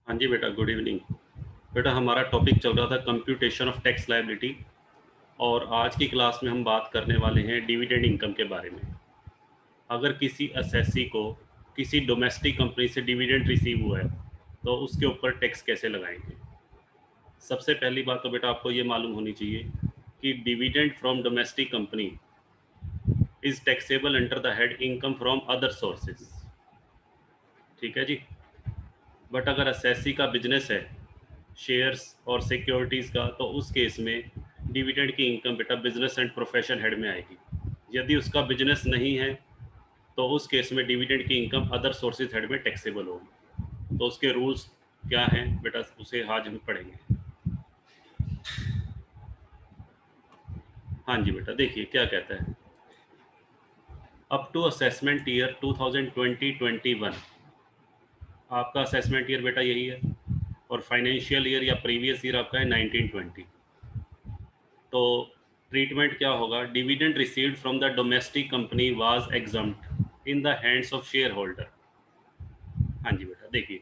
हाँ जी बेटा, गुड इवनिंग। बेटा हमारा टॉपिक चल रहा था कंप्यूटेशन ऑफ टैक्स लायबिलिटी, और आज की क्लास में हम बात करने वाले हैं डिविडेंड इनकम के बारे में। अगर किसी असेसी को किसी डोमेस्टिक कंपनी से डिविडेंड रिसीव हुआ है तो उसके ऊपर टैक्स कैसे लगाएंगे। सबसे पहली बात तो बेटा आपको ये मालूम होनी चाहिए कि dividend from domestic company is taxable under the head income from other sources. ठीक है जी। बट अगर असेसी का बिजनेस है शेयर्स और सिक्योरिटीज़ का, तो उस केस में डिविडेंड की इनकम बेटा बिजनेस एंड प्रोफेशन हेड में आएगी। यदि उसका बिजनेस नहीं है तो उस केस में डिविडेंड की इनकम अदर सोर्सेज हेड में टैक्सेबल होगी। तो उसके रूल्स क्या हैं बेटा, उसे आज हम पढ़ेंगे। हाँ जी बेटा, देखिए क्या कहता है। अप टू असेसमेंट ईयर 2020-21, आपका असेसमेंट ईयर बेटा यही है, और फाइनेंशियल ईयर या प्रीवियस ईयर आपका है 1920। तो ट्रीटमेंट क्या होगा, dividend received from the domestic company was exempt in the hands of shareholder. हाँ जी बेटा, देखिए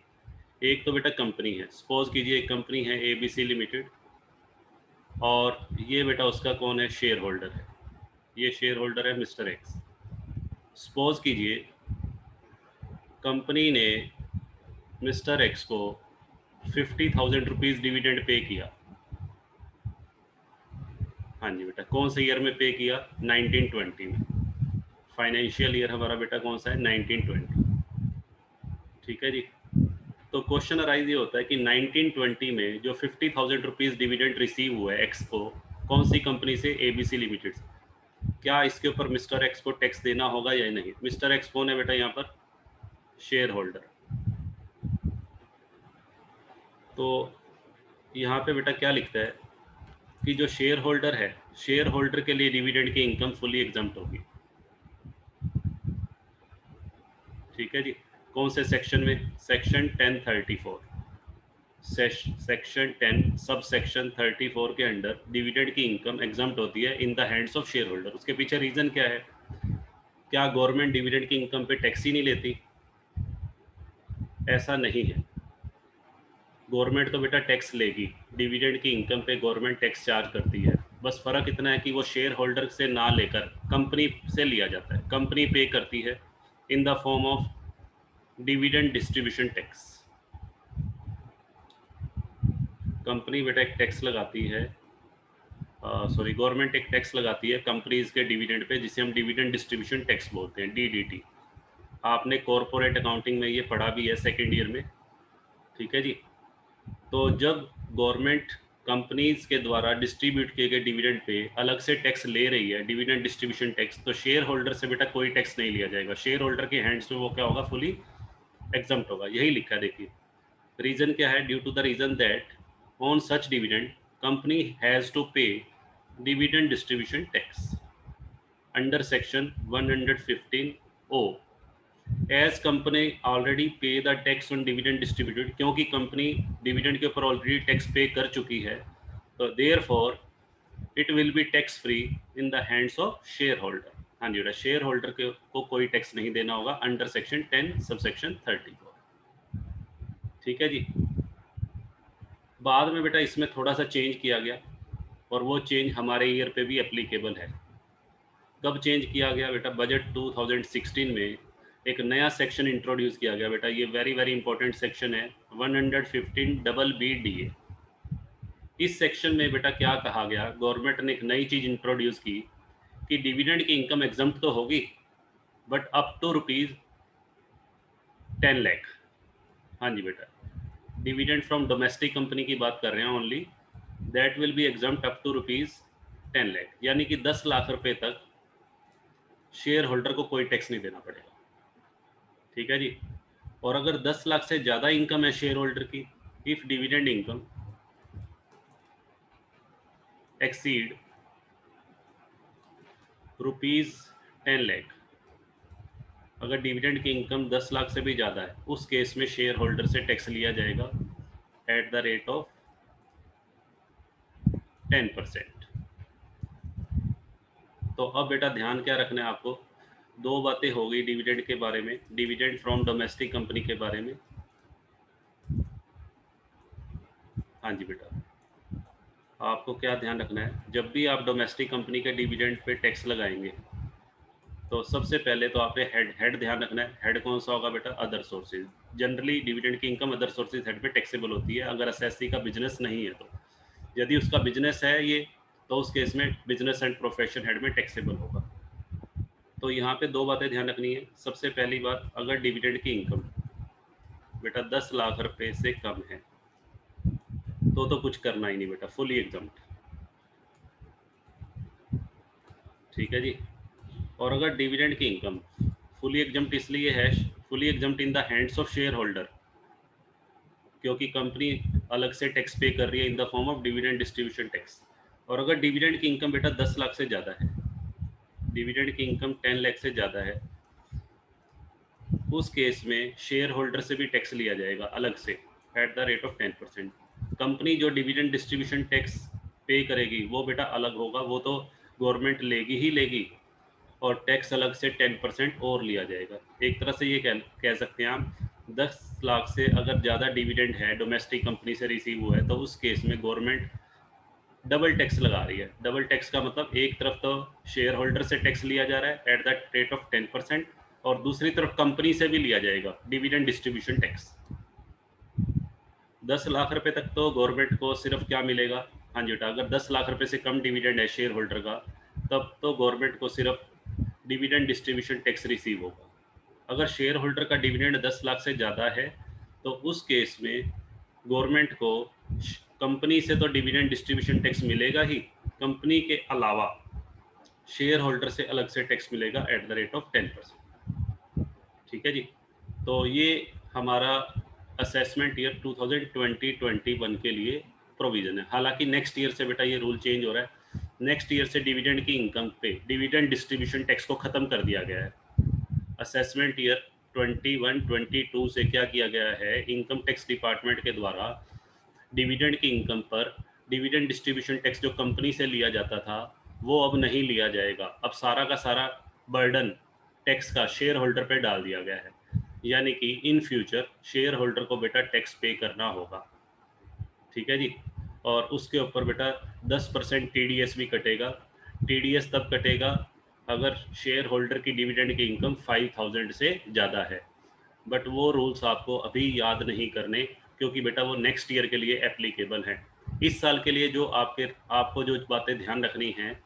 एक तो बेटा कंपनी है, सपोज कीजिए एक कंपनी है एबीसी लिमिटेड, और ये बेटा उसका कौन है, शेयर होल्डर है। ये शेयर होल्डर है मिस्टर एक्स। सपोज कीजिए कंपनी ने मिस्टर एक्स को 50,000 रुपीज़ डिविडेंड पे किया। हाँ जी बेटा, कौन से ईयर में पे किया, 1920 में। फाइनेंशियल ईयर हमारा बेटा कौन सा है, 1920। ठीक है जी। तो क्वेश्चन अराइज ये होता है कि 1920 में जो 50,000 रुपीज़ डिविडेंड रिसीव हुआ है एक्स को, कौन सी कंपनी से, एबीसी लिमिटेड से, क्या इसके ऊपर मिस्टर एक्स को टैक्स देना होगा या नहीं। मिस्टर एक्स कौन है बेटा यहाँ पर, शेयर होल्डर। तो यहाँ पे बेटा क्या लिखता है कि जो शेयर होल्डर है, शेयर होल्डर के लिए डिविडेंड की इनकम फुली एग्जम्प्ट होगी। ठीक है जी। कौन से सेक्शन में, सेक्शन 1034, सेक्शन 10 सब सेक्शन 34 के अंडर डिविडेंड की इनकम एग्जम्प्ट होती है इन the hands of share holder. उसके पीछे रीज़न क्या है, क्या गवर्नमेंट डिविडेंड की इनकम पे टैक्स ही नहीं लेती, ऐसा नहीं है। गवर्नमेंट तो बेटा टैक्स लेगी, डिविडेंड की इनकम पे गवर्नमेंट टैक्स चार्ज करती है। बस फ़र्क इतना है कि वो शेयर होल्डर से ना लेकर कंपनी से लिया जाता है, कंपनी पे करती है in the form of dividend distribution tax. Company बेटा एक टैक्स लगाती है, सॉरी गवर्नमेंट एक टैक्स लगाती है कंपनीज के डिविडेंड पे, जिसे हम डिविडेंड डिस्ट्रीब्यूशन टैक्स बोलते हैं, डीडीटी। आपने कॉरपोरेट अकाउंटिंग में ये पढ़ा भी है सेकेंड ईयर में। ठीक है जी। तो जब गवर्नमेंट कंपनीज के द्वारा डिस्ट्रीब्यूट किए गए डिविडेंड पे अलग से टैक्स ले रही है, डिविडेंड डिस्ट्रीब्यूशन टैक्स, तो शेयर होल्डर से बेटा कोई टैक्स नहीं लिया जाएगा। शेयर होल्डर के हैंड्स में वो क्या होगा, फुली एग्जम्प्ट होगा। यही लिखा है, देखिए रीजन क्या है, due to the reason that on such dividend company has to pay dividend distribution tax under section 115 O, as company already pay the tax on dividend distributed, क्योंकि कंपनी डिविडेंड के ऊपर ऑलरेडी टैक्स पे कर चुकी है, तो therefore it will be tax free in the hands of shareholder. हाँ जी बेटा, शेयर होल्डर को कोई टैक्स नहीं देना होगा अंडर सेक्शन 10 सब सेक्शन 34। ठीक है जी। बाद में बेटा इसमें थोड़ा सा चेंज किया गया, और वो चेंज हमारे ईयर पे भी एप्लीकेबल है। कब चेंज किया गया बेटा, बजट 2016 में एक नया सेक्शन इंट्रोड्यूस किया गया बेटा, ये वेरी वेरी इंपॉर्टेंट सेक्शन है, 115 डबल बी डी ए। इस सेक्शन में बेटा क्या कहा गया, गवर्नमेंट ने एक नई चीज़ इंट्रोड्यूस की कि डिविडेंड की इनकम एग्जम्प्ट तो होगी, बट अप टू ₹10 लाख। हाँ जी बेटा, डिविडेंड फ्रॉम डोमेस्टिक कंपनी की बात कर रहे हैं only, that will be exempt up to ₹10 lakh, यानी कि 10 लाख रुपए तक शेयर होल्डर को कोई टैक्स नहीं देना पड़ेगा। ठीक है जी। और अगर 10 लाख से ज़्यादा इनकम है शेयर होल्डर की, if dividend income exceed ₹10 lakh, अगर डिविडेंड की इनकम 10 लाख से भी ज़्यादा है, उस केस में शेयर होल्डर से टैक्स लिया जाएगा एट द रेट ऑफ 10%। तो अब बेटा ध्यान क्या रखना है आपको, दो बातें हो गई डिविडेंड के बारे में, डिविडेंड फ्रॉम डोमेस्टिक कंपनी के बारे में। हाँ जी बेटा, आपको क्या ध्यान रखना है, जब भी आप डोमेस्टिक कंपनी के डिविडेंड पे टैक्स लगाएंगे तो सबसे पहले तो आपने हेड ध्यान रखना है। हेड कौन सा होगा बेटा? Other sources. जनरली डिविडेंड की इनकम अदर सोर्सेज हेड पे टैक्सेबल होती है, अगर एसएससी का बिजनेस नहीं है तो। यदि उसका बिजनेस है ये, तो उस केस में बिजनेस एंड प्रोफेशन हेड में टैक्सेबल होगा। तो यहाँ पे दो बातें ध्यान रखनी है। सबसे पहली बात, अगर डिविडेंड की इनकम बेटा 10 लाख रुपए से कम है तो कुछ करना ही नहीं बेटा, फुली एग्जम्प्ट। ठीक है जी। और अगर डिविडेंड की इनकम फुली एग्जम्प्ट इसलिए है, fully exempt in the hands of share holder, क्योंकि कंपनी अलग से टैक्स पे कर रही है in the form of dividend distribution tax. और अगर डिविडेंड की इनकम बेटा 10 लाख से ज़्यादा है, डिविडेंड की इनकम 10 लाख से ज़्यादा है, उस केस में शेयर होल्डर से भी टैक्स लिया जाएगा अलग से eight the rate of 10%। Company जो डिविडेंड डिस्ट्रीब्यूशन टैक्स पे करेगी वो बेटा अलग होगा, वो तो गवर्नमेंट लेगी ही लेगी, और टैक्स अलग से 10% और लिया जाएगा। एक तरह से ये कह सकते हैं आप, 10 लाख से अगर ज़्यादा डिविडेंड है डोमेस्टिक कंपनी से रिसीव हुआ है, तो उस केस में गवर्नमेंट डबल टैक्स लगा रही है। डबल टैक्स का मतलब एक तरफ तो शेयर होल्डर से टैक्स लिया जा रहा है एट द रेट ऑफ 10%, और दूसरी तरफ कंपनी से भी लिया जाएगा डिविडेंड डिस्ट्रीब्यूशन टैक्स। 10 लाख रुपए तक तो गवर्नमेंट को सिर्फ क्या मिलेगा? हाँ जी बेटा, अगर 10 लाख रुपए से कम डिविडेंड है शेयर होल्डर का, तब तो गवर्नमेंट को सिर्फ डिविडेंड डिस्ट्रीब्यूशन टैक्स रिसीव होगा। अगर शेयर होल्डर का डिविडेंड 10 लाख से ज़्यादा है, तो उस केस में गवर्नमेंट को कंपनी से तो डिविडेंड डिस्ट्रीब्यूशन टैक्स मिलेगा ही, कंपनी के अलावा शेयर होल्डर से अलग से टैक्स मिलेगा एट द रेट ऑफ 10%। ठीक है जी। तो ये हमारा असेसमेंट ईयर 2020-21 के लिए प्रोविज़न है। हालांकि नेक्स्ट ईयर से बेटा ये रूल चेंज हो रहा है। नेक्स्ट ईयर से डिविडेंड की इनकम पे डिविडेंड डिस्ट्रीब्यूशन टैक्स को ख़त्म कर दिया गया है। असेसमेंट ईयर 21-22 से क्या किया गया है, इनकम टैक्स डिपार्टमेंट के द्वारा डिविडेंड की इनकम पर डिविडेंड डिस्ट्रीब्यूशन टैक्स जो कंपनी से लिया जाता था वो अब नहीं लिया जाएगा। अब सारा का सारा बर्डन टैक्स का शेयर होल्डर पे डाल दिया गया है, यानी कि इन फ्यूचर शेयर होल्डर को बेटा टैक्स पे करना होगा। ठीक है जी। और उसके ऊपर बेटा 10% TDS भी कटेगा। TDS तब कटेगा अगर शेयर होल्डर की डिविडेंड की इनकम 5000 से ज़्यादा है। बट वो रूल्स आपको अभी याद नहीं करने, क्योंकि बेटा वो नेक्स्ट ईयर के लिए एप्लीकेबल हैं। इस साल के लिए जो आपको जो बातें ध्यान रखनी हैं,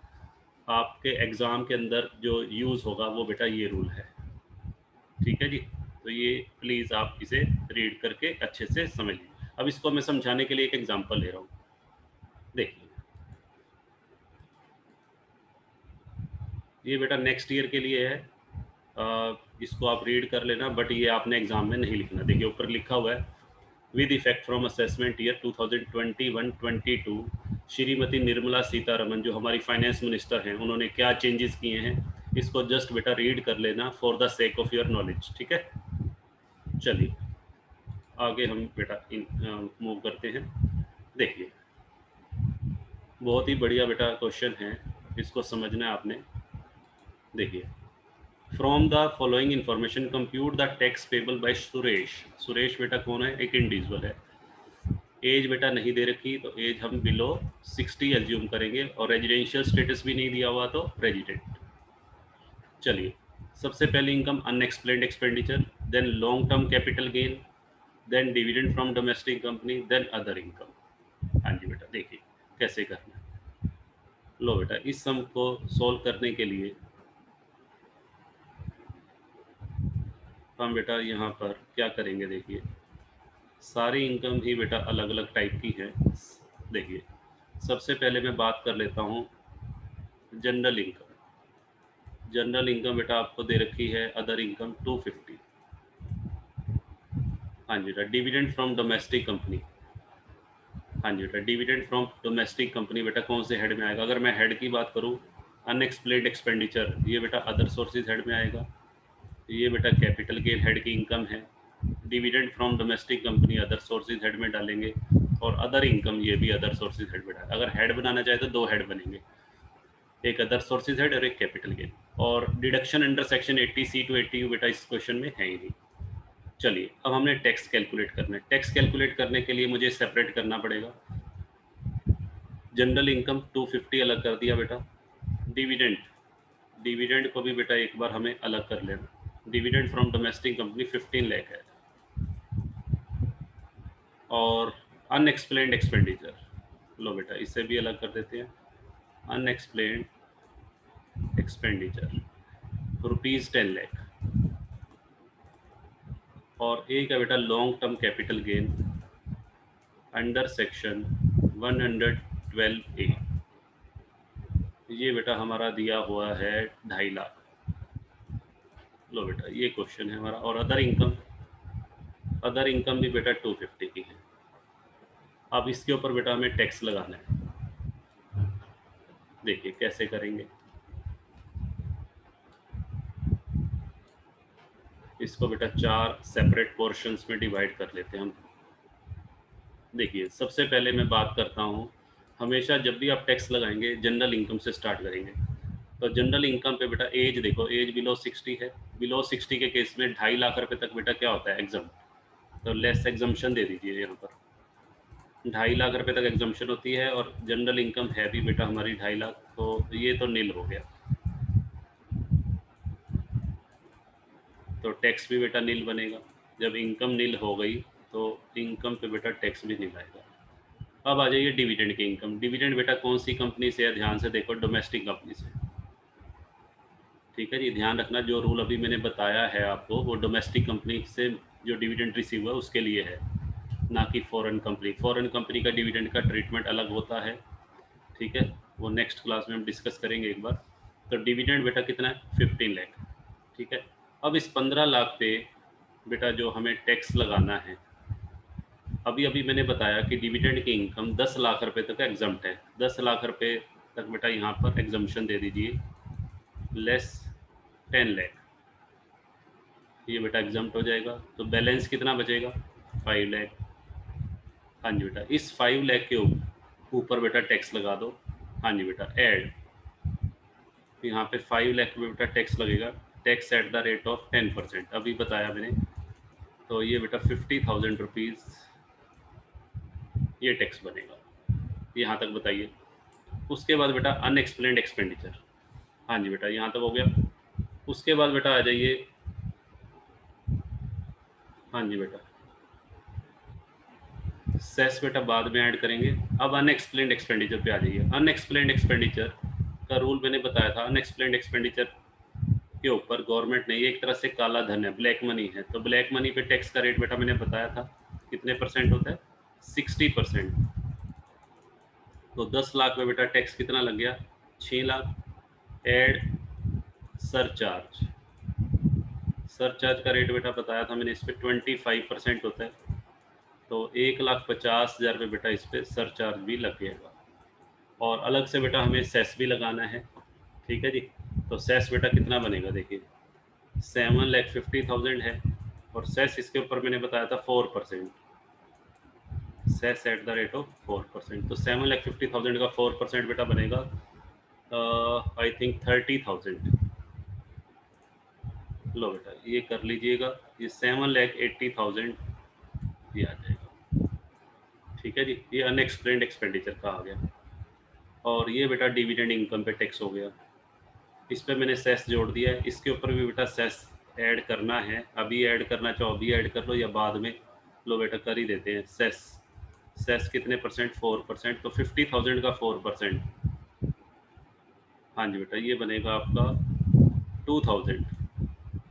आपके एग्ज़ाम के अंदर जो यूज़ होगा वो बेटा ये रूल है। ठीक है जी। तो ये प्लीज़ आप इसे रीड करके अच्छे से समझ लीजिए। अब इसको मैं समझाने के लिए एक एग्जांपल ले रहा हूँ। देखिए, ये बेटा नेक्स्ट ईयर के लिए है। इसको आप रीड कर लेना, बट ये आपने एग्ज़ाम में नहीं लिखना। देखिए ऊपर लिखा हुआ है, with effect from assessment year 2021-22 Shrimati Nirmala Sitharaman जो हमारी फाइनेंस मिनिस्टर हैं, उन्होंने क्या चेंजेस किए हैं, इसको जस्ट बेटा रीड कर लेना for the sake of your knowledge. ठीक है, चलिए आगे हम बेटा मूव करते हैं। देखिए, बहुत ही बढ़िया बेटा क्वेश्चन है, इसको समझना है आपने। देखिए, from the following information compute the tax payable by Suresh. Suresh बेटा कौन है? एक इंडिविजुअल है। एज बेटा नहीं दे रखी, तो एज हम बिलो 60 एज्यूम करेंगे, और रेजिडेंशियल स्टेटस भी नहीं दिया हुआ तो रेजिडेंट। चलिए, सबसे पहले income unexplained expenditure, then long term capital gain, then dividend from domestic company, then other income. हाँ जी बेटा, देखिए कैसे करना है। लो बेटा, इस सम को सॉल्व करने के लिए हम बेटा यहाँ पर क्या करेंगे, देखिए सारी इनकम ही बेटा अलग अलग टाइप की है। देखिए, सबसे पहले मैं बात कर लेता हूँ जनरल इनकम। जनरल इनकम बेटा आपको दे रखी है अदर इनकम 250। हाँ जी बेटा, डिविडेंड फ्रॉम डोमेस्टिक कंपनी। हाँ जी बेटा, डिविडेंड फ्रॉम डोमेस्टिक कंपनी बेटा कौन से हेड में आएगा? अगर मैं हेड की बात करूँ, अनएक्सप्लेन्ड एक्सपेंडिचर, ये बेटा अदर सोर्सेज हेड में आएगा। ये बेटा कैपिटल गेन हेड की इनकम है। Dividend from domestic company other sources head में डालेंगे, और अदर इनकम ये भी अदर सोर्सेज हेड में डालेंगे। अगर हेड बनाना चाहे तो दो हेड बनेंगे, एक अदर सोर्सेज हेड और एक कैपिटल गेन। और deduction under section 80C to 80U बेटा इस क्वेश्चन में है ही नहीं। चलिए, अब हमने टैक्स कैलकुलेट करना है। टैक्स कैलकुलेट करने के लिए मुझे सेपरेट करना पड़ेगा। जनरल इनकम 250 अलग कर दिया बेटा। डिविडेंड, डिविडेंड को भी बेटा एक बार हमें अलग कर लेना। Dividend from domestic company 15 lakh है। और अनएक्सप्लेन्ड एक्सपेंडिचर, लो बेटा इसे भी अलग कर देते हैं। Unexplained expenditure ₹10 lakh. और एक है बेटा long term capital gain under section 112A, ये बेटा हमारा दिया हुआ है 2.5 लाख। लो बेटा ये क्वेश्चन है हमारा। और अदर इनकम, अदर इनकम भी बेटा 250 की है। अब इसके ऊपर बेटा हमें टैक्स लगाना है। देखिए कैसे करेंगे। इसको बेटा 4 सेपरेट पोर्शंस में डिवाइड कर लेते हैं हम। देखिए सबसे पहले मैं बात करता हूँ, हमेशा जब भी आप टैक्स लगाएंगे जनरल इनकम से स्टार्ट करेंगे। तो जनरल इनकम पे बेटा एज देखो, एज बिलो 60 है। बिलो 60 के केस में 2.5 लाख रुपए तक बेटा क्या होता है, एग्जाम। तो लेस एग्जम्पशन दे दीजिए यहाँ पर। 2.5 लाख रुपए तक एग्जम्पशन होती है और जनरल इनकम है भी बेटा हमारी 2.5 लाख, तो ये तो नील हो गया। तो टैक्स भी बेटा नील बनेगा। जब इनकम नील हो गई तो इनकम पे बेटा टैक्स भी नील आएगा। अब आ जाइए डिविडेंड की इनकम। डिविडेंड बेटा कौन सी कंपनी से है, ध्यान से देखो, डोमेस्टिक कंपनी से। ठीक है जी, ध्यान रखना जो रूल अभी मैंने बताया है आपको वो डोमेस्टिक कंपनी से जो डिविडेंड रिसीव हुआ उसके लिए है, ना कि फॉरेन कंपनी। फॉरेन कंपनी का डिविडेंड का ट्रीटमेंट अलग होता है। ठीक है, वो नेक्स्ट क्लास में हम डिस्कस करेंगे एक बार। तो डिविडेंड बेटा कितना है, 15 लाख। ठीक है, अब इस 15 लाख पे बेटा जो हमें टैक्स लगाना है, अभी अभी मैंने बताया कि डिविडेंड की इनकम 10 लाख रुपए तक एग्जम्प्ट है। 10 लाख रुपए तक बेटा यहाँ पर एग्जम्पशन दे दीजिए, लेस 10 लाख, ये बेटा एग्जम्प्ट हो जाएगा। तो बैलेंस कितना बचेगा, 5 लाख। हाँ जी बेटा, इस 5 लाख के ऊपर बेटा टैक्स लगा दो। हाँ जी बेटा, ऐड, यहाँ पे 5 लाख पे बेटा टैक्स लगेगा। Tax at the rate of 10%, अभी बताया मैंने। तो ये बेटा 50,000 रुपीज़ ये टैक्स बनेगा। यहाँ तक बताइए। उसके बाद बेटा अनएक्सप्लेन्ड एक्सपेंडिचर, हाँ जी बेटा यहाँ तक हो गया। उसके बाद बेटा आ जाइए, हाँ जी बेटा सेस बेटा बाद में ऐड करेंगे। अब अनएक्सप्लेन्ड एक्सपेंडिचर पे आ जाइए। अनएक्सप्लेन्ड एक्सपेंडिचर का रूल मैंने बताया था। अनएक्सप्लेन्ड एक्सपेंडिचर के ऊपर गवर्नमेंट ने, ये एक तरह से काला धन है, ब्लैक मनी है, तो ब्लैक मनी पे टैक्स का रेट बेटा मैंने बताया था कितने % होता है, 60%। तो 10 लाख में बेटा टैक्स कितना लग गया, 6 लाख। एड सरचार्ज, सरचार्ज का रेट बेटा बताया था मैंने, इस पर 25% होता है। तो 1,50,000 रुपये बेटा इस पर सरचार्ज भी लग जाएगा। और अलग से बेटा हमें सेस भी लगाना है। ठीक है जी, तो सेस बेटा कितना बनेगा, देखिए 7,50,000 है और सेस इसके ऊपर मैंने बताया था 4%, cess at the rate of 4%। तो 7,50,000 का 4% बेटा बनेगा आई थिंक 30,000। लो बेटा ये कर लीजिएगा, ये 7,80,000 ये आ जाएगा। ठीक है जी, ये अनएक्सप्लेन्ड एक्सपेंडिचर का आ गया। और ये बेटा डिविडेंड इनकम पे टैक्स हो गया। इस पर मैंने सेस जोड़ दिया है, इसके ऊपर भी बेटा सेस ऐड करना है। अभी ऐड करना चाहो अभी ऐड कर लो या बाद में, लो बेटा कर ही देते हैं। सेस, सेस कितने %, 4%। तो 50,000 का 4%, हाँ जी बेटा ये बनेगा आपका 2,000।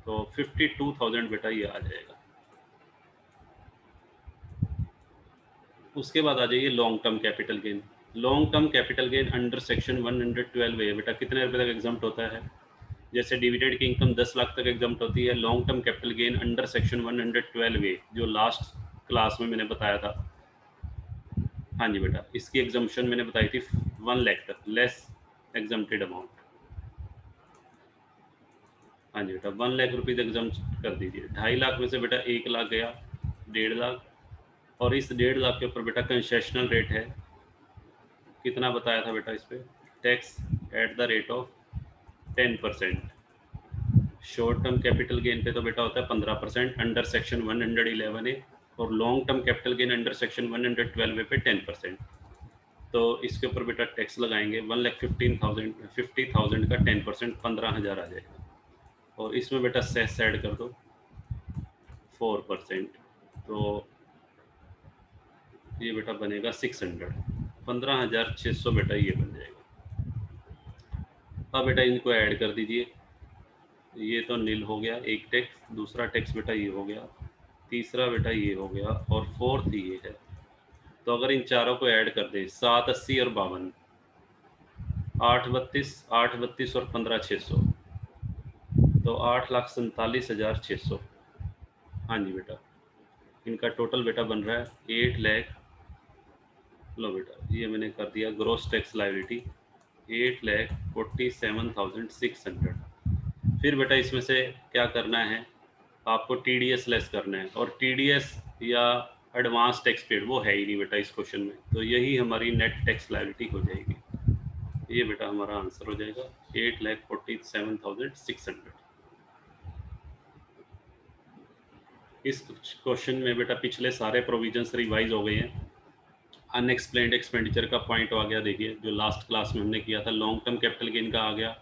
तो 52,000 बेटा ये आ जाएगा। उसके बाद आ जाइए long term capital gain. Long term capital gain under section 112 है बेटा, कितने रुपए तक एग्जम्प्ट होता है। जैसे डिविडेंड की इनकम 10 लाख तक एग्जम्प्ट होती है, long term capital gain under section 112A जो लास्ट क्लास में मैंने बताया था। हाँ जी बेटा, इसकी एग्जम्पशन मैंने बताई थी 1 लाख तक, लेस एग्जम्प्टेड अमाउंट। हाँ जी बेटा 1 लाख रुपीज़ एग्जाम कर दीजिए। 2.5 लाख में से बेटा 1 लाख गया, 1.5 लाख। और इस 1.5 लाख के ऊपर बेटा कंसेशनल रेट है, कितना बताया था बेटा इस पर, tax at the rate of 10%। Short term capital gain पे तो बेटा होता है 15% अंडर सेक्शन 111A, और long term capital gain under section 112A पे 10%। तो इसके ऊपर बेटा टैक्स लगाएंगे 1,15,000 का 10% 15,000 आ जाएगा। और इसमें बेटा सेस ऐड कर दो 4%, तो ये बेटा बनेगा 600, 15,600 बेटा ये बन जाएगा। अब बेटा इनको ऐड कर दीजिए, ये तो नील हो गया एक टैक्स, दूसरा टैक्स बेटा ये हो गया, तीसरा बेटा ये हो गया, और फोर्थ ये है। तो अगर इन चारों को ऐड कर दें 7, 80 और 52, 8, 32 और 15,600, तो 8,47,600। हाँ जी बेटा, इनका टोटल बेटा बन रहा है 8 लाख। लो बेटा ये मैंने कर दिया ग्रॉस टैक्स लायबिलिटी 8,47,600। फिर बेटा इसमें से क्या करना है, आपको टीडीएस लेस करना है, और टीडीएस या एडवांस टैक्स पेड वो है ही नहीं बेटा इस क्वेश्चन में, तो यही हमारी नेट टैक्स लायबिलिटी हो जाएगी। ये बेटा हमारा आंसर हो जाएगा 8,47,600। इस क्वेश्चन में बेटा पिछले सारे प्रोविजंस रिवाइज हो गए हैं। अनएक्सप्लेन्ड एक्सपेंडिचर का पॉइंट आ गया, देखिए जो लास्ट क्लास में हमने किया था लॉन्ग टर्म कैपिटल गेन का आ गया,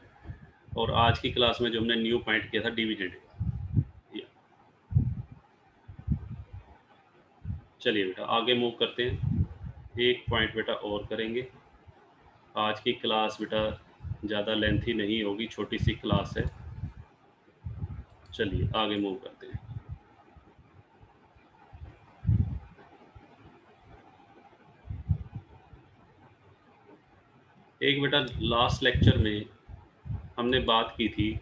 और आज की क्लास में जो हमने न्यू पॉइंट किया था डिविडेंड का। चलिए बेटा आगे मूव करते हैं, एक पॉइंट बेटा और करेंगे। आज की क्लास बेटा ज़्यादा लेंथी नहीं होगी, छोटी सी क्लास है। चलिए आगे मूव करते हैं। एक बेटा लास्ट लेक्चर में हमने बात की थी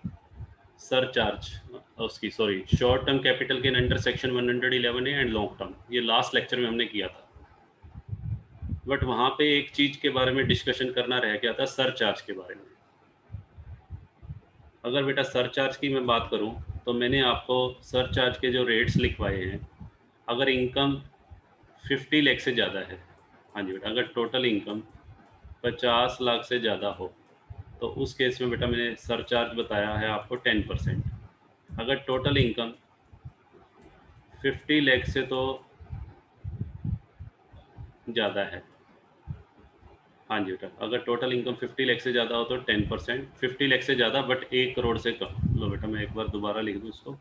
सरचार्ज उसकी, sorry, short term capital gain under section 111 and long term, ये लास्ट लेक्चर में हमने किया था। बट वहाँ पे एक चीज़ के बारे में डिस्कशन करना रह गया था, सरचार्ज के बारे में। अगर बेटा सरचार्ज की मैं बात करूँ तो मैंने आपको सरचार्ज के जो रेट्स लिखवाए हैं, अगर इनकम 50 लाख से ज़्यादा है, हाँ जी बेटा, अगर टोटल इनकम 50 लाख से ज़्यादा हो तो उस केस में बेटा मैंने सरचार्ज बताया है आपको 10%। अगर टोटल इनकम 50 लाख से तो ज़्यादा है, हाँ जी बेटा, अगर टोटल इनकम 50 लाख से ज़्यादा हो तो 10%, 50 लाख से ज़्यादा बट 1 करोड़ से कम। लो बेटा मैं एक बार दोबारा लिख दूँ इसको,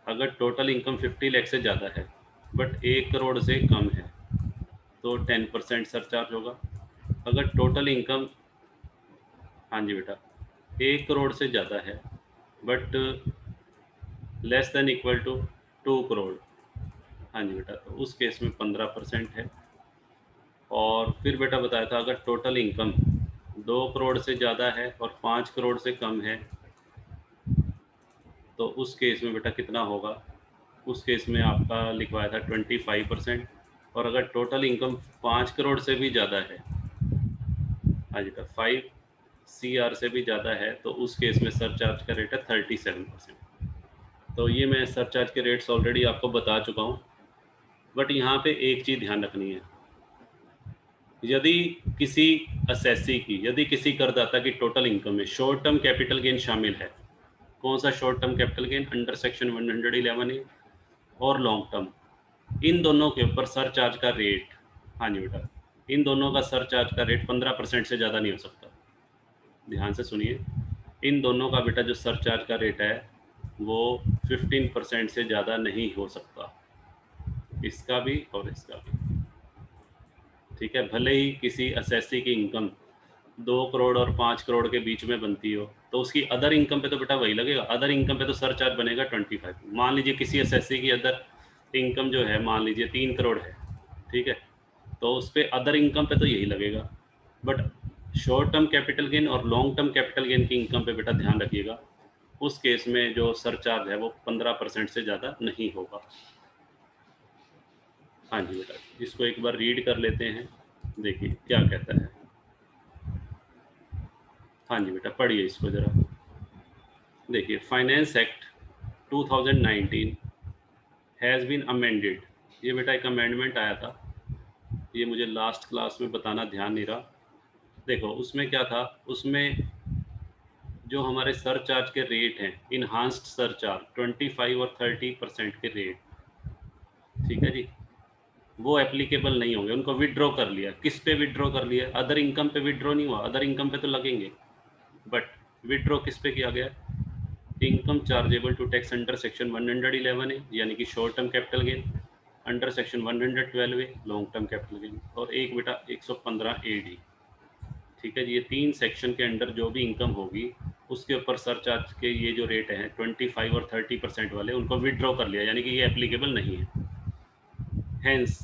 अगर टोटल इनकम 50 लाख से ज़्यादा है बट 1 करोड़ से कम है तो 10% सरचार्ज होगा। अगर टोटल इनकम, हाँ जी बेटा, 1 करोड़ से ज़्यादा है but less than equal to 2 crore, हाँ जी बेटा, तो उस केस में 15% है। और फिर बेटा बताया था अगर टोटल इनकम 2 करोड़ से ज़्यादा है और 5 करोड़ से कम है तो उस केस में बेटा कितना होगा, उस केस में आपका लिखवाया था 25%। और अगर टोटल इनकम 5 करोड़ से भी ज़्यादा है, हाँ जी बेटा, 5 CR से भी ज़्यादा है तो उस केस में सरचार्ज का रेट है 37%। तो ये मैं सरचार्ज के रेट्स ऑलरेडी आपको बता चुका हूँ, बट यहाँ पे एक चीज़ ध्यान रखनी है, यदि किसी असेसी की, यदि किसी करदाता की टोटल इनकम में शॉर्ट टर्म कैपिटल गेन शामिल है, कौन सा short term capital gain, under section 111A और लॉन्ग टर्म, इन दोनों के ऊपर सरचार्ज का रेट, हाँ जी बेटा, इन दोनों का सरचार्ज का रेट 15% से ज़्यादा नहीं हो सकता। ध्यान से सुनिए, इन दोनों का बेटा जो सरचार्ज का रेट है वो 15% से ज़्यादा नहीं हो सकता, इसका भी और इसका भी। ठीक है, भले ही किसी असेसी की इनकम 2 करोड़ और 5 करोड़ के बीच में बनती हो तो उसकी अदर इनकम पे तो बेटा वही लगेगा, अदर इनकम पे तो सरचार्ज बनेगा 25। मान लीजिए किसी एसएससी की अदर इनकम जो है मान लीजिए 3 करोड़ है, ठीक है, तो उस पर अदर इनकम पे तो यही लगेगा। But short term capital gain और लॉन्ग टर्म कैपिटल गेन की इनकम पे बेटा ध्यान रखिएगा, उस केस में जो सरचार्ज है वो 15% से ज़्यादा नहीं होगा। हाँ जी बेटा, इसको एक बार रीड कर लेते हैं, देखिए क्या कहता है। हाँ जी बेटा पढ़िए इसको ज़रा, देखिए, finance act 2019 has been amended, ये बेटा एक अमेंडमेंट आया था, ये मुझे लास्ट क्लास में बताना ध्यान नहीं रहा। देखो उसमें क्या था, उसमें जो हमारे सरचार्ज के रेट हैं, इन्हांस्ड सरचार्ज 25 और 30% के रेट, ठीक है जी, वो एप्लीकेबल नहीं होंगे, उनको विड्रॉ कर लिया। किस पे विड्रॉ कर लिया? अदर इनकम पे विड्रॉ नहीं हुआ, अदर इनकम पे तो लगेंगे, बट विड्रॉ किस पे किया गया? Income chargeable to tax under section 111 है, यानी कि short term capital gain, under section 112 है लॉन्ग टर्म कैपिटल गेन, और एक बेटा 115 एडी। ठीक है जी, ये 3 सेक्शन के अंडर जो भी इनकम होगी उसके ऊपर सरचार्ज के ये जो रेट हैं 25 और 30% वाले, उनको विड्रॉ कर लिया, यानी कि ये एप्लीकेबल नहीं है। Hence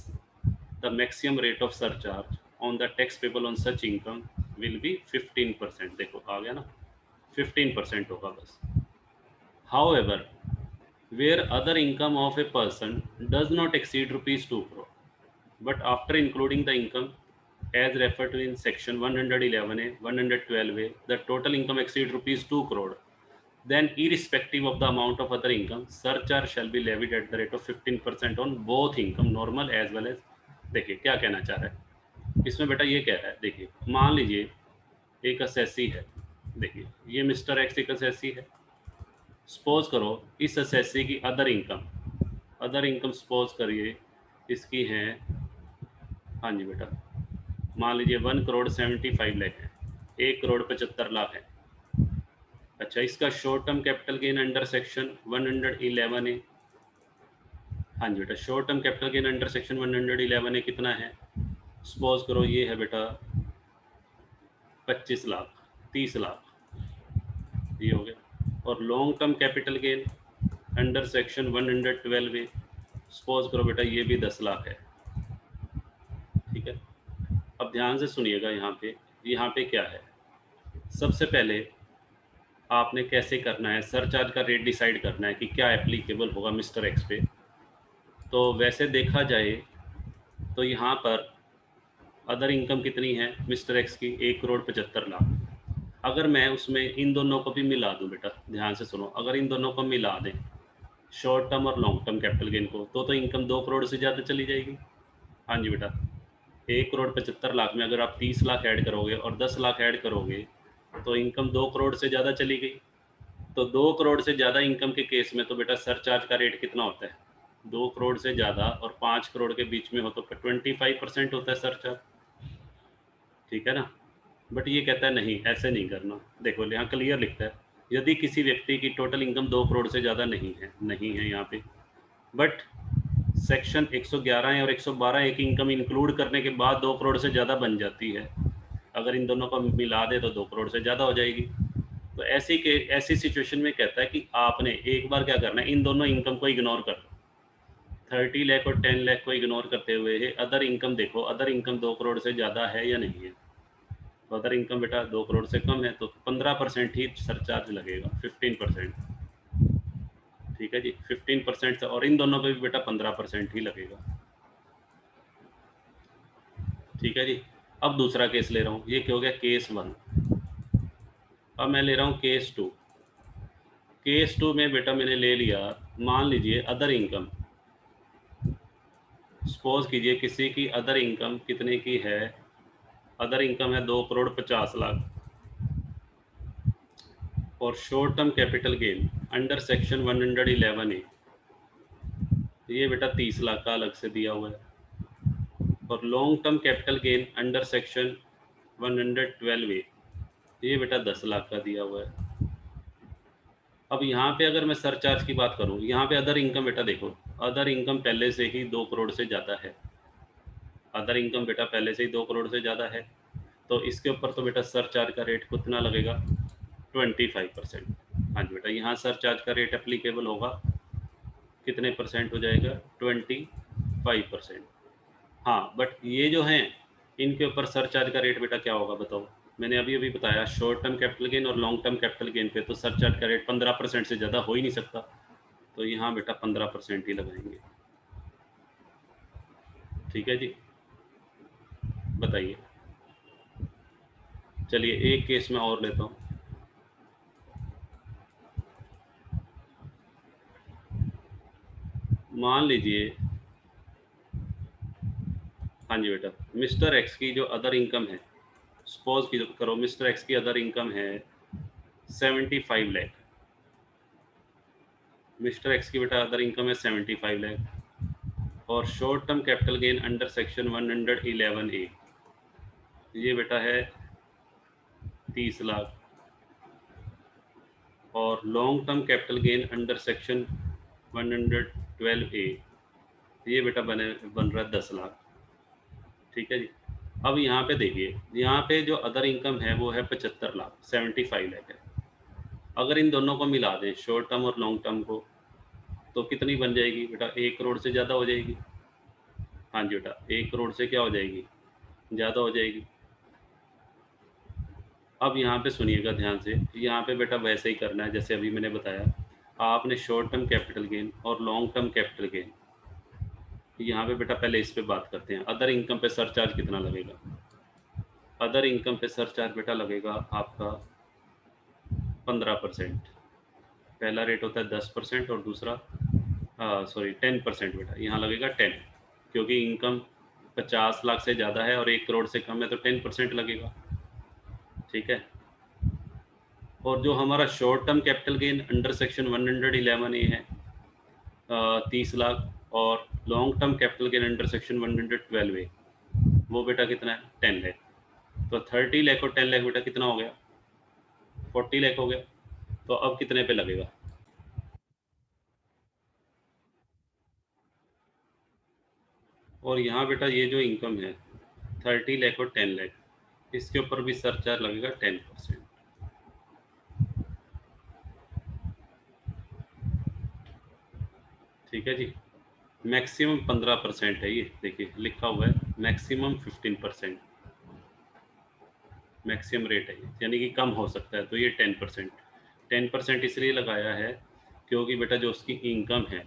the maximum rate of surcharge on the tax payable on such income will be 15%। देखो आ गया ना, 15% होगा बस। However, where other income of a person does not exceed rupees 2 crore, but after including the income as referred to in section 111A, 112A, the total income exceed rupees 2 crore, then irrespective of the amount of other income, surcharge shall be levied at the rate of 15% on both income, normal as well as। देखिए क्या कहना चाह रहा है इसमें बेटा, ये कह रहा है, देखिए मान लीजिए एक असेसी है, देखिए ये मिस्टर एक्स एक असेसी है। सपोज करो इस असेसी की अदर इनकम सपोज करिए इसकी है, हाँ जी बेटा, मान लीजिए 1,75,00,000 है, 1,75,00,000 है। अच्छा, इसका short term capital gain under section 111 है। हाँ जी बेटा, short term capital gain under section 111 है, कितना है? सपोज करो ये है बेटा 25 लाख, 30 लाख, ये हो गया। और long term capital gain under section 112 है, सपोज करो बेटा ये भी 10 लाख है। ठीक है, अब ध्यान से सुनिएगा, यहाँ पे क्या है। सबसे पहले आपने कैसे करना है, सरचार्ज का रेट डिसाइड करना है कि क्या एप्लीकेबल होगा मिस्टर एक्स पे। तो वैसे देखा जाए तो यहाँ पर अदर इनकम कितनी है मिस्टर एक्स की? 1,75,00,000। अगर मैं उसमें इन दोनों को भी मिला दूँ बेटा, ध्यान से सुनो, अगर इन दोनों को मिला दें, शॉर्ट टर्म और लॉन्ग टर्म कैपिटल गेन को, तो इनकम 2 करोड़ से ज़्यादा चली जाएगी। हाँ जी बेटा, 1,75,00,000 में अगर आप 30 लाख ऐड करोगे और 10 लाख ऐड करोगे तो इनकम 2 करोड़ से ज़्यादा चली गई। तो 2 करोड़ से ज़्यादा इनकम के केस में तो बेटा सरचार्ज का रेट कितना होता है? 2 करोड़ से ज़्यादा और 5 करोड़ के बीच में हो तो 25% होता है सरचार्ज। ठीक है ना? बट ये कहता है नहीं, ऐसे नहीं करना। देखो यहाँ क्लियर लिखता है, यदि किसी व्यक्ति की टोटल इनकम 2 करोड़ से ज़्यादा नहीं है यहाँ पे, बट सेक्शन 111 और 112 एक इनकम इंक्लूड करने के बाद 2 करोड़ से ज़्यादा बन जाती है। अगर इन दोनों को मिला दे तो 2 करोड़ से ज़्यादा हो जाएगी। तो ऐसी सिचुएशन में कहता है कि आपने एक बार क्या करना है, इन दोनों इनकम को इग्नोर कर लो। 30 लाख और 10 लाख को इग्नोर करते हुए अदर इनकम देखो, अदर इनकम 2 करोड़ से ज़्यादा है या नहीं है। तो अदर इनकम बेटा 2 करोड़ से कम है तो 15% ही सरचार्ज लगेगा, 15%। ठीक है जी, 15% से, और इन दोनों पे भी बेटा 15% ही लगेगा। ठीक है जी। अब दूसरा केस ले रहा हूँ, ये क्या हो गया? केस 1। अब मैं ले रहा हूँ केस 2। केस 2 में बेटा मैंने ले लिया, मान लीजिए अदर इनकम, सपोज कीजिए किसी की अदर इनकम कितने की है? अदर इनकम है 2,50,00,000 और short term capital gain under section 111 ए, ये बेटा 30 लाख का अलग से दिया हुआ है। और long term capital gain under section 112 ए, ये बेटा 10 लाख का दिया हुआ है। अब यहाँ पे अगर मैं सरचार्ज की बात करूँ, यहाँ पे अदर इनकम बेटा देखो, अदर इनकम पहले से ही 2 करोड़ से ज़्यादा है। अदर इनकम बेटा पहले से ही 2 करोड़ से ज़्यादा है, तो इसके ऊपर तो बेटा सरचार्ज का रेट कितना लगेगा? 25%। हाँ जी बेटा, यहाँ सरचार्ज का रेट एप्लीकेबल होगा, कितने परसेंट हो जाएगा? 25%। हाँ, बट ये जो हैं इनके ऊपर सरचार्ज का रेट बेटा क्या होगा बताओ? मैंने अभी अभी बताया, शॉर्ट टर्म कैपिटल गेन और लॉन्ग टर्म कैपिटल गेन पे तो सरचार्ज का रेट 15% से ज़्यादा हो ही नहीं सकता, तो यहाँ बेटा 15% ही लगाएंगे। ठीक है जी, बताइए। चलिए एक केस में और लेता हूँ। मान लीजिए, हाँ जी बेटा, मिस्टर एक्स की जो अदर इनकम है, सपोज की करो मिस्टर एक्स की अदर इनकम है 75 लाख। मिस्टर एक्स की बेटा अदर इनकम है 75 लाख। और short term capital gain under section 111A, ये बेटा है 30 लाख। और long term capital gain under section 112A, ये बेटा बन रहा है 10 लाख। ठीक है जी। अब यहाँ पे देखिए, यहाँ पे जो अदर इनकम है वो है 75 लाख, 75 लाख है। अगर इन दोनों को मिला दें, शॉर्ट टर्म और लॉन्ग टर्म को, तो कितनी बन जाएगी बेटा? 1 करोड़ से ज़्यादा हो जाएगी। हाँ जी बेटा, 1 करोड़ से क्या हो जाएगी? ज़्यादा हो जाएगी। अब यहाँ पे सुनिएगा ध्यान से, यहाँ पे बेटा वैसे ही करना है जैसे अभी मैंने बताया। आपने शॉर्ट टर्म कैपिटल गेन और लॉन्ग टर्म कैपिटल गेन, यहाँ पे बेटा पहले इस पे बात करते हैं। अदर इनकम पे सरचार्ज कितना लगेगा? अदर इनकम पे सरचार्ज बेटा लगेगा आपका 15%। पहला रेट होता है 10% और दूसरा 10% बेटा, यहाँ लगेगा 10, क्योंकि इनकम 50 लाख से ज़्यादा है और 1 करोड़ से कम है तो 10% लगेगा। ठीक है। और जो हमारा short term capital gain under section 111A है 30 लाख, और long term capital gain under section 112A, वो बेटा कितना है? 10 लाख। तो 30 लाख और 10 लाख बेटा कितना हो गया? 40 लाख हो गया। तो अब कितने पे लगेगा? और यहाँ बेटा ये जो इनकम है 30 लाख और 10 लाख, इसके ऊपर भी सरचार्ज लगेगा 10%। ठीक है जी। मैक्सिमम 15% है, ये देखिए लिखा हुआ है मैक्सिमम 15%, मैक्सिमम रेट है ये, यानी कि कम हो सकता है। तो ये 10%, 10% इसलिए लगाया है क्योंकि बेटा जो उसकी इनकम है,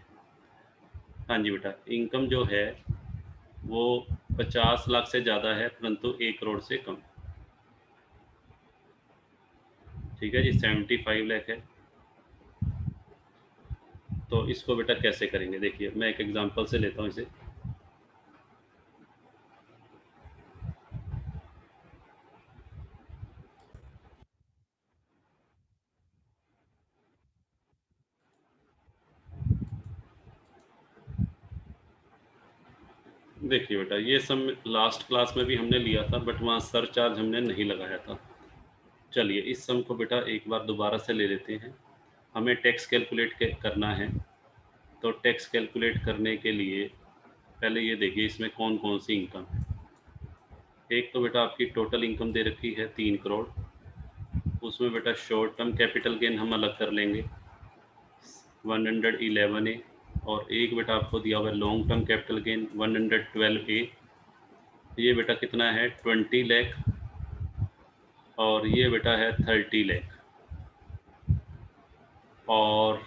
हाँ जी बेटा, इनकम जो है वो 50 लाख से ज़्यादा है परंतु 1 करोड़ से कम। ठीक है जी, 75 लाख है। तो इसको बेटा कैसे करेंगे, देखिए मैं एक एग्जांपल से लेता हूँ इसे। देखिए बेटा, ये सम लास्ट क्लास में भी हमने लिया था बट वहाँ सरचार्ज हमने नहीं लगाया था। चलिए इस सम को बेटा एक बार दोबारा से ले लेते हैं। हमें टैक्स कैलकुलेट करना है। तो टैक्स कैलकुलेट करने के लिए पहले ये देखिए इसमें कौन कौन सी इनकम है। एक तो बेटा आपकी टोटल इनकम दे रखी है 3 करोड़, उसमें बेटा शॉर्ट टर्म कैपिटल गेन हम अलग कर लेंगे 111A, और एक बेटा आपको दिया हुआ है long term capital gain 112A। ये बेटा कितना है? 20 लाख। और ये बेटा है 30 लाख। और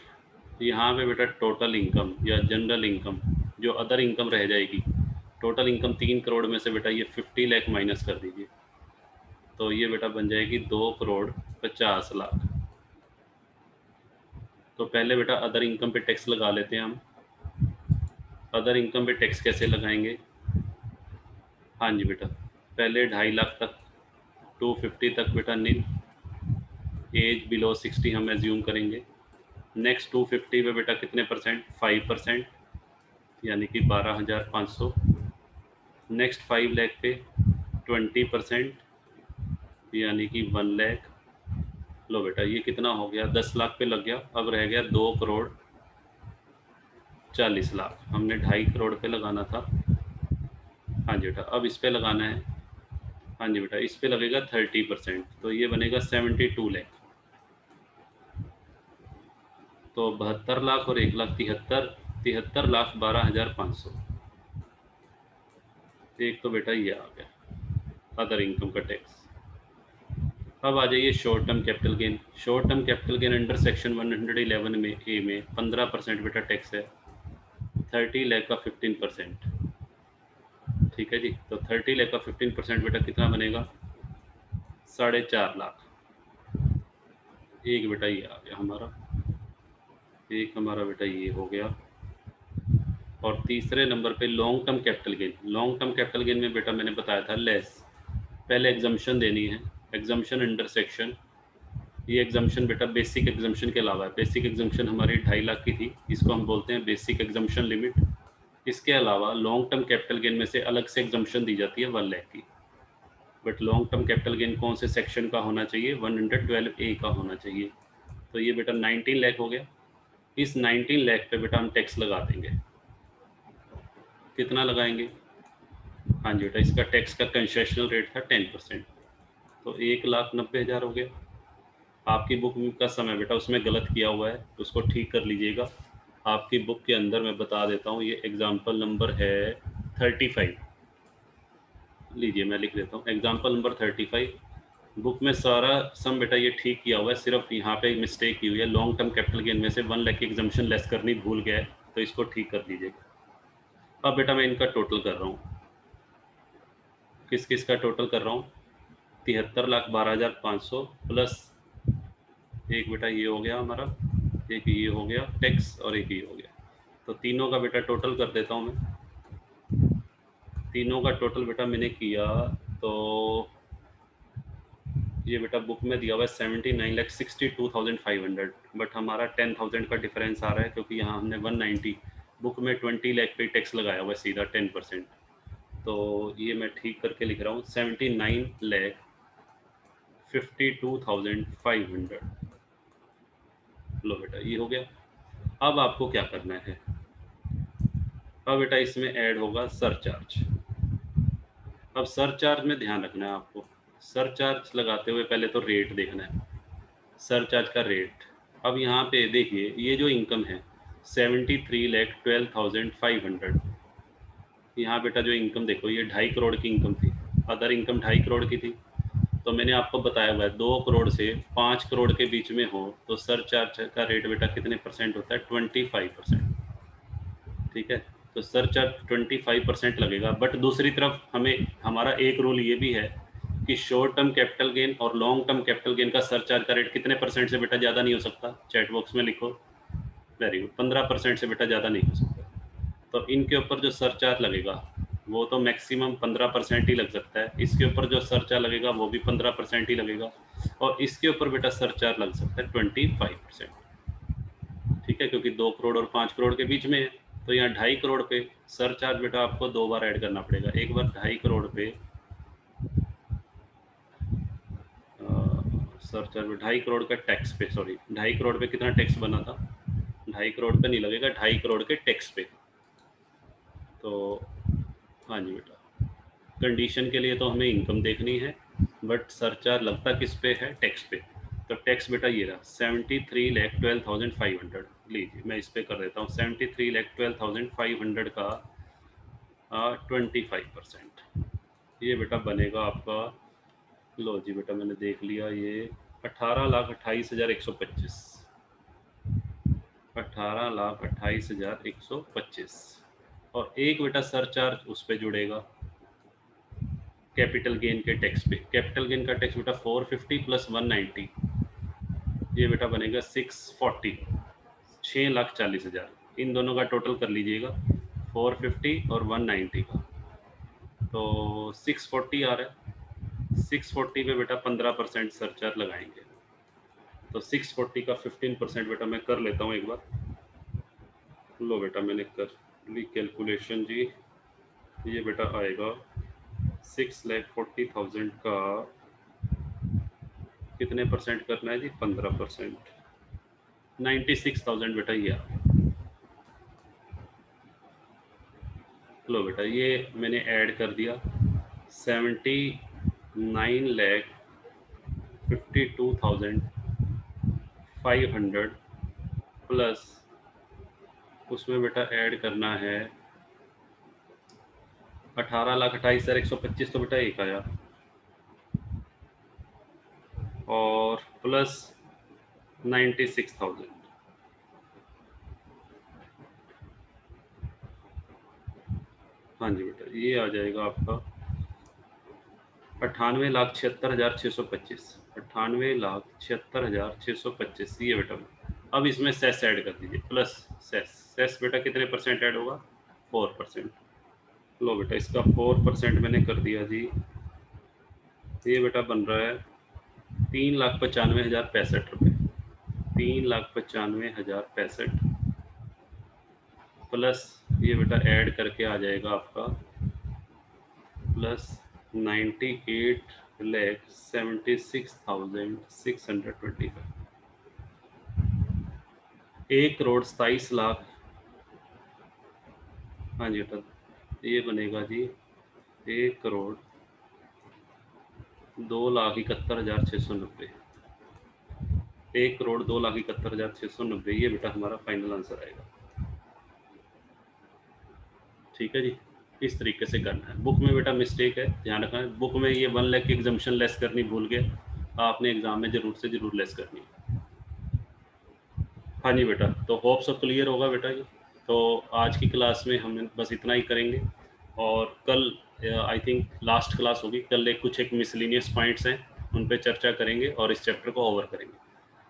यहाँ पे बेटा टोटल इनकम या जनरल इनकम, जो अदर इनकम रह जाएगी, टोटल इनकम 3 करोड़ में से बेटा ये 50 लाख माइनस कर दीजिए, तो ये बेटा बन जाएगी 2 करोड़ 50 लाख। तो पहले बेटा अदर इनकम पे टैक्स लगा लेते हैं हम। अदर इनकम पे टैक्स कैसे लगाएंगे? हाँ जी बेटा, पहले 2.5 लाख तक, 250 तक बेटा नील, एज बिलो 60 हम एज्यूम करेंगे। नेक्स्ट 250 पे बेटा कितने परसेंट? 5%, यानी कि 12,500। नेक्स्ट 5 लाख पे 20%, यानी कि 1 लाख। लो बेटा ये कितना हो गया? 10 लाख पे लग गया। अब रह गया 2 करोड़ 40 लाख। हमने 2.5 करोड़ पे लगाना था। हाँ जी बेटा, अब इस पे लगाना है। हाँ जी बेटा, इस पे लगेगा 30%, तो ये बनेगा 72 लाख। तो 72 लाख और 1,73,000, 73 लाख 12,500। एक तो बेटा ये आ गया अदर इनकम का टैक्स। अब आ जाइए short term capital gain. Short term capital gain under section 111 में ए में 15% बेटा टैक्स है, 30 लाख का 15%। ठीक है जी, तो 30 लाख का 15% बेटा कितना बनेगा? 4.5 लाख। एक बेटा ये आ गया हमारा, एक हमारा बेटा ये हो गया। और तीसरे नंबर पे long term capital gain. Long term capital gain में बेटा मैंने बताया था लेस, पहले एग्जम्पशन देनी है। एग्जम्पशन अंडर सेक्शन, ये एग्जम्पशन बेटा बेसिक एग्जम्पशन के अलावा है। बेसिक एग्जम्पशन हमारी 2.5 लाख की थी, इसको हम बोलते हैं बेसिक एग्जम्पशन लिमिट। इसके अलावा लॉन्ग टर्म कैपिटल गेन में से अलग से एग्जम्पशन दी जाती है 1 लाख की, but long term capital gain कौन से सेक्शन का होना चाहिए? 112A का होना चाहिए। तो ये बेटा 19 लाख हो गया। इस 19 लाख पे बेटा हम टैक्स लगा देंगे। कितना लगाएंगे? हाँ जी बेटा, इसका टैक्स का कंसेशनल रेट था 10%, तो 1,90,000 हो गया। आपकी बुक का समय बेटा उसमें गलत किया हुआ है, उसको ठीक कर लीजिएगा। आपकी बुक के अंदर मैं बता देता हूँ, ये एग्जाम्पल नंबर है 35। लीजिए मैं लिख देता हूँ, एग्जाम्पल नंबर 35। बुक में सारा सम बेटा ये ठीक किया हुआ है, सिर्फ यहाँ पे मिस्टेक की हुई है। लॉन्ग टर्म कैपिटल गेन में से 1 लाख की एग्जम्पशन लेस करनी भूल गया है, तो इसको ठीक कर दीजिएगा। अब बेटा मैं इनका टोटल कर रहा हूँ। किस किस का टोटल कर रहा हूँ? 73,12,500 प्लस एक बेटा ये हो गया हमारा, एक ये हो गया टैक्स और एक ये हो गया, तो तीनों का बेटा टोटल कर देता हूँ मैं। तीनों का टोटल बेटा मैंने किया तो ये बेटा बुक में दिया हुआ है 79,62,500, बट हमारा 10,000 का डिफरेंस आ रहा है, क्योंकि यहाँ हमने 190, बुक में 20 लाख पे टैक्स लगाया हुआ है सीधा 10%। तो ये मैं ठीक करके लिख रहा हूँ 79,52,500। लो बेटा ये हो गया। अब आपको क्या करना है? अब बेटा इसमें ऐड होगा सरचार्ज। अब सरचार्ज में ध्यान रखना है आपको। सरचार्ज लगाते हुए पहले तो रेट देखना है, सरचार्ज का रेट। अब यहाँ पे देखिए, ये जो इनकम है 73,12,500, यहाँ बेटा जो इनकम देखो, ये 2.5 करोड़ की इनकम थी, अदर इनकम 2.5 करोड़ की थी। तो मैंने आपको बताया हुआ है 2 करोड़ से 5 करोड़ के बीच में हो तो सरचार्ज का रेट बेटा कितने परसेंट होता है? 25%। ठीक है, तो सरचार्ज 25% लगेगा। बट दूसरी तरफ हमें, हमारा एक रूल ये भी है कि शॉर्ट टर्म कैपिटल गेन और लॉन्ग टर्म कैपिटल गेन का सरचार्ज का रेट कितने परसेंट से बेटा ज़्यादा नहीं हो सकता? चैट बॉक्स में लिखो। वेरी गुड, 15% से बेटा ज़्यादा नहीं हो सकता। तो इनके ऊपर जो सरचार्ज लगेगा वो तो मैक्सिमम 15% ही लग सकता है। इसके ऊपर जो सरचार्ज लगेगा वो भी 15% ही लगेगा, और इसके ऊपर बेटा सरचार्ज लग सकता है 25%। ठीक है, क्योंकि 2 करोड़ और 5 करोड़ के बीच में है, तो यहाँ 2.5 करोड़ पे सरचार्ज बेटा आपको 2 बार ऐड करना पड़ेगा। एक बार 2.5 करोड़ पे सरचार्ज 2.5 करोड़ का टैक्स पे, सॉरी 2.5 करोड़ पे कितना टैक्स बना था? 2.5 करोड़ पे नहीं लगेगा, 2.5 करोड़ के टैक्स पे। तो हाँ जी बेटा, कंडीशन के लिए तो हमें इनकम देखनी है, बट सरचार्ज लगता किस पे है? टैक्स पे। तो टैक्स बेटा ये रहा 73,12,500। लीजिए मैं इस पे कर देता हूँ 73,12,500 का 25%। ये बेटा बनेगा आपका, लो जी बेटा मैंने देख लिया, ये 18,28,125, 18,28,125। और एक बेटा सरचार्ज उस पे जुड़ेगा कैपिटल गेन के टैक्स पे। कैपिटल गेन का टैक्स बेटा 450 प्लस 190, ये बेटा बनेगा 640, 6,40,000। इन दोनों का टोटल कर लीजिएगा, 450 और 190 का, तो 640 आ रहा है। 640 पे बेटा 15% सरचार्ज लगाएंगे, तो 640 का 15% बेटा मैं कर लेता हूँ एक बार। लो बेटा मैंने कर ली कैलकुलेशन जी। ये बेटा आएगा 6,40,000 का कितने परसेंट करना है जी? 15%, 96,000 बेटा ये आ गया। लो बेटा ये मैंने ऐड कर दिया 79,52,500 प्लस उसमें बेटा ऐड करना है 18,28,125, तो बेटा एक आया, और प्लस 96,000। हाँ जी बेटा ये आ जाएगा आपका 98,76,625, 98,76,625 ये बेटा। अब इसमें सेस ऐड कर दीजिए, प्लस सेस। सेस बेटा कितने परसेंट ऐड होगा? 4%। लो बेटा इसका 4% मैंने कर दिया जी। ये बेटा बन रहा है 3,95,065 रुपये, 3,95,065 प्लस ये बेटा ऐड करके आ जाएगा आपका प्लस 98,76,625, 1,27,00,000। हाँ जी बेटा, ये बनेगा जी 1,02,71,690, 1,02,71,690, ये बेटा हमारा फाइनल आंसर आएगा। ठीक है जी, इस तरीके से करना है। बुक में बेटा मिस्टेक है, ध्यान रखना है, बुक में ये 1 लाख की एग्जम्पशन लेस करनी भूल गए, आपने एग्जाम में जरूर से जरूर लेस करनी है। हाँ जी बेटा, तो होप सब क्लियर होगा बेटा जी। तो आज की क्लास में हम बस इतना ही करेंगे, और कल आई थिंक लास्ट क्लास होगी, कल एक मिसलिनियस पॉइंट्स हैं, उन पे चर्चा करेंगे और इस चैप्टर को ओवर करेंगे।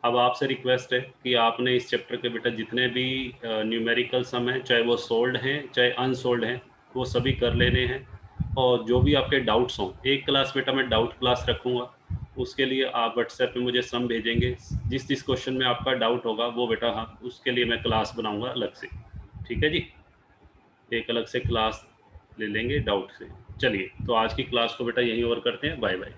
अब आपसे रिक्वेस्ट है कि आपने इस चैप्टर के बेटा जितने भी न्यूमेरिकल सम हैं, चाहे वो सोल्ड हैं चाहे अनसोल्ड हैं, वो सभी कर लेने हैं। और जो भी आपके डाउट्स हों, एक क्लास बेटा मैं डाउट क्लास रखूँगा, उसके लिए आप व्हाट्सएप पे मुझे सम भेजेंगे, जिस जिस क्वेश्चन में आपका डाउट होगा वो बेटा, हाँ, उसके लिए मैं क्लास बनाऊँगा अलग से। ठीक है जी, एक अलग से क्लास ले लेंगे डाउट से। चलिए, तो आज की क्लास को बेटा यहीं ओवर करते हैं। Bye bye.